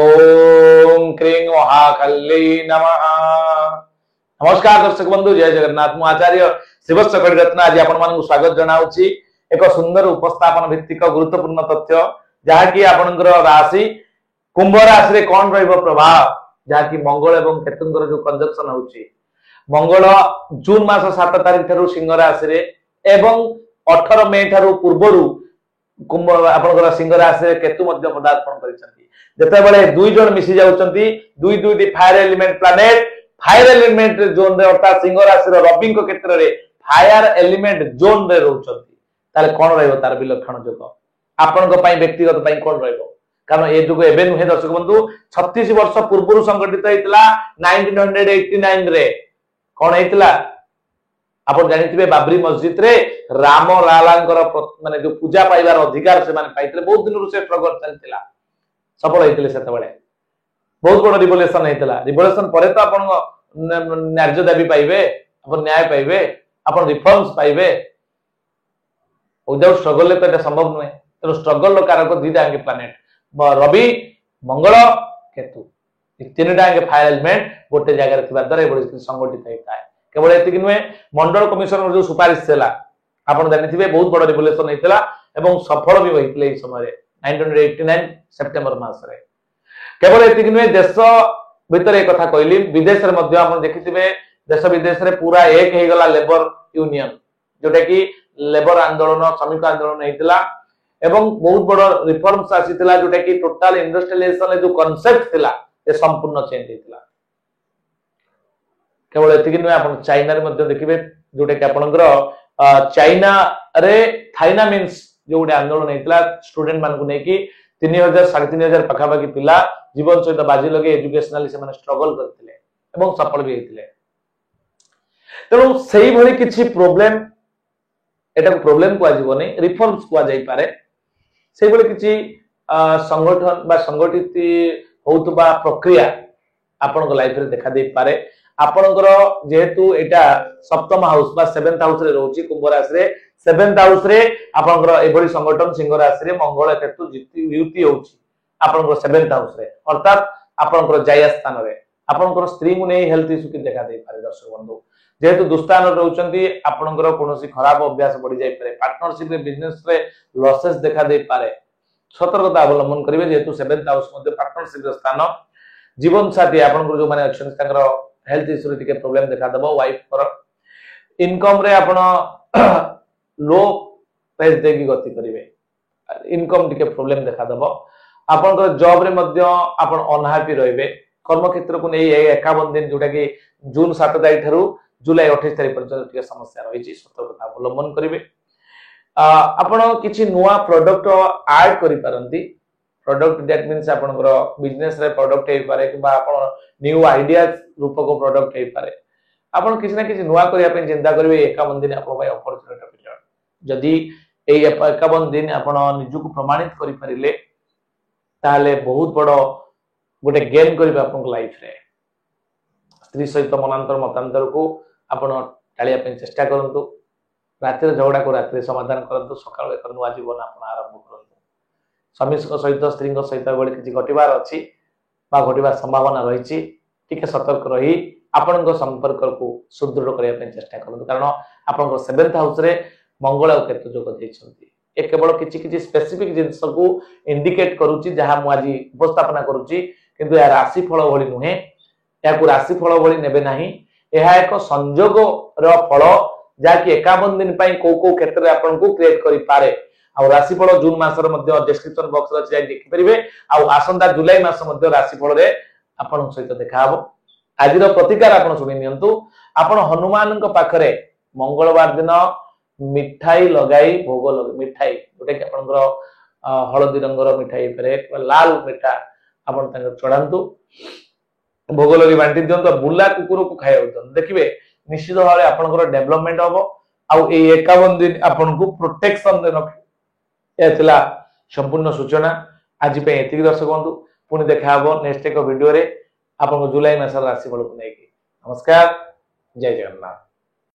ओम क्रीं महाखल्ली नमः। नमस्कार दर्शक बंधु, जय जगन्नाथ। मु आचार्य शिवस्व रत्न आज आपण मानक स्वागत जनाउछि एक सुंदर उपस्थापन भित्तिक गुरुत्वपूर्ण तथ्य जहाँकि आपणकर राशि कुंभ राशि रे कोन रहइबो प्रभाव, जहाँकि मंगल एवं केतुंकर जो कंजक्शन होछि। मंगल जून मास 7 तारिख थारु सिंह राशि रे एवं 18 मई थारु पूर्वरु कुंभ आपणकर सिंह राशि रे केतु मध्य पदार्पण करिसथि। जेतेबेले दुई जण मिसी जाउचंती, दुई दुईटी fire element planet fire element zone रे अर्थात सिंह राशि रो रवि को क्षेत्र रे फायर एलिमेंट जोन रे रहउचंती, ताले कोन रहइबो तार विलक्षण जोग आपन को पई व्यक्तिगत पई कोन रहइबो। कारण ए जोग एबे नुहे दर्शक बंधु 36 वर्ष पूर्व संगठित हेतिला 1989 रे। कोन हेतिला आप जानिथिबे बाबरी मस्जिद रे राम लालांकर माने जो पूजा पाइबार अधिकार से माने पाइतले। बहुत दिन से स्ट्रगल चलतिला, सफल हेतिले। सेतबेले बहुत बड़ रिवोल्यूशन हेतिला। रिवोल्यूशन परे तो आपन न्याय दाबी पाइबे, आपन न्याय पाइबे, आपन रिफॉर्म्स पाइबे। विदाउट स्ट्रगल ले तो संभव नुहे। तो स्ट्रगल रो कारक दीटा आगे प्लैनेट रवि मंगल केतु तीनटा आगे फायर एलिमेंट गोटे जगह थिबा द्वारा एबो संगठित हेता है। केवल एतिक नुहे, मंडल कमिशन जो सुपारिश थिला आपन जानिथिबे बहुत बड़ रिवोल्यूशन हेतिला एवं सफल भी होइतले ए समय 1989 सेप्टेम्बर मास रे। केवल एतिक नुहे, देश भीतर एक कथा कहली, विदेश रे मध्य आपन देखिथिबे देश विदेश रे पूरा एक हे गला लेबर यूनियन, जोटा कि लेबर आंदोलन श्रमिक आंदोलन हेतिला एवं बहुत बड़ रिफॉर्म्स आसीतिला, जोटा कि टोटल इंडस्ट्रियलाइजेशन जो कांसेप्ट थिला ए संपूर्ण चेंज हेतिला। केवल एतिक नुहे, आपन चाइना रे मध्य देखिबे जोटा कि आपनकर चाइना रे थाइना मीन्स जो गोटे आंदोलन हेतिला स्टूडेंट मान को नेकी 3000 3500 पाखापाखि पिला जीवन सहित बाजी लगे एजुकेशनली से माने स्ट्रगल करथिले एवं सफल भी हेतिले। तेणु सेही भली किछि प्रॉब्लम, एटा प्रॉब्लम को आजीवनी रिफॉर्म्स को जाई पारे। सेही भली किछि संगठन बा संगठित होउतबा प्रक्रिया आपन लाइफ रे देखा दे पारे। आपनकर जेहेतु एटा सप्तम हाउस बा 7th हाउस रे रहउची कुंभ राशि रे, 7th हाउस रे आपनकर एभली संगठन सिंह राशि रे मंगल केतु युति होउची आपनकर 7th हाउस रे, अर्थात आपनकर जाय स्थान रे आपनकर स्त्री मु नै हेल्थ इश्यू के देखा दे पारे। दर्शक बंधु जेहेतु दुस्थान रहउचंती आपनकर कोनोसी खराब अभ्यास बढ़ी जाय पारे, पार्टनरशिप रे बिजनेस रे लॉसेस देखा दे पारे। सतर्कता अवलंबन करिवे, जेहेतु 7th हाउस मध्ये पार्टनरशिप रे स्थान। जीवन साथी आपनकर जो माने अछन तांकर हेल्थ इश्यू टिके प्रॉब्लम देखा दबो। वाइफ पर इनकम रे आपण लो पेज देगी गति करिवे, इनकम टिके प्रॉब्लम देखा दबो। आपनकर जॉब रे मध्य आपण अनहैप्पी रहइबे। कर्म क्षेत्र को नै 51 दिन जोटा कि जून 7 तारिख थारु जुलाई 28 तारिख पर्यंत टिके समस्या रहिछि, सतर्कता अवलंबन करिवे। आपण किछि नुवा प्रोडक्ट ऐड करि पारंती। प्रोडक्ट दैट मीन्स आपनकर बिजनेस रे प्रोडक्ट हे पारे कि बा आपण न्यू आइडिया रूप को प्रोडक्ट हे पारे। आपण किछि ना किछि नुवा करिया पे चिंता करिवे। 51 दिन आपण पय अपॉर्चुनिटी पीरियड। जदी ए 51 दिन आपण निजु को प्रमाणित करि परिले ताले बहुत बड़ गोटे गेन करिवे आपण लाइफ रे। स्त्री सहित मनांतर मतांतर को आपण टाळिया पे चेष्टा करंतु। रात्रि झगड़ा को रात्रि समाधान करंतु, सकाळ एक नुवा जीवन आपण आरंभ करंतु। स्वामी सहित स्त्री सहित बड़े किसी घटबार अच्छी घटबार संभावना रही, टिके सतर्क रही आपण संपर्क को सुदृढ़ करने चेष्टा करूँ। कारण आपण 7th हाउस रे मंगल और केतु जोग देइछंती। ए केवल किछि स्पेसिफिक जिंस को इंडिकेट करूची जहां मु आज उपस्थापना करूची, किंतु या राशि फल भली नुहे, या को राशि फल भली नेबे नाही। एहा एक संजोग रो फल जाकि 51 दिन पई को क्षेत्र रे आपण को क्रिएट करि पारे। आ राशिफल जून मासर मध्य डिस्क्रिप्शन बॉक्स रे जाई देखि परिबे। आ आसंता जुलाई मास मध्य राशिफल रे आपण सहित देखा हबो। आजिर प्रतिकार आपण सुनि नियंतु। आपण हनुमान को पाखरे मंगलवार दिन मिठाई लगाई भोग लगे, मिठाई जोटे कि आपनकर हळदी रंगर मिठाई परे लाल मिठा आपण तंग चढ़ांतु, भोग लगे बांटी दियंतु। बुला कुकुर को खाय होतन देखिबे निश्चित भाबे आपनकर डेवलपमेंट हबो। आ ए 51 दिन आपण को प्रोटेक्शन दे रख एतला संपूर्ण सूचना आज पे एतिक। दर्शक बंधु पुणी देखा हबो नेक्स्ट एक वीडियो रे आपन जुलाई मास राशि फल को नेकी। नमस्कार, जय जगन्नाथ।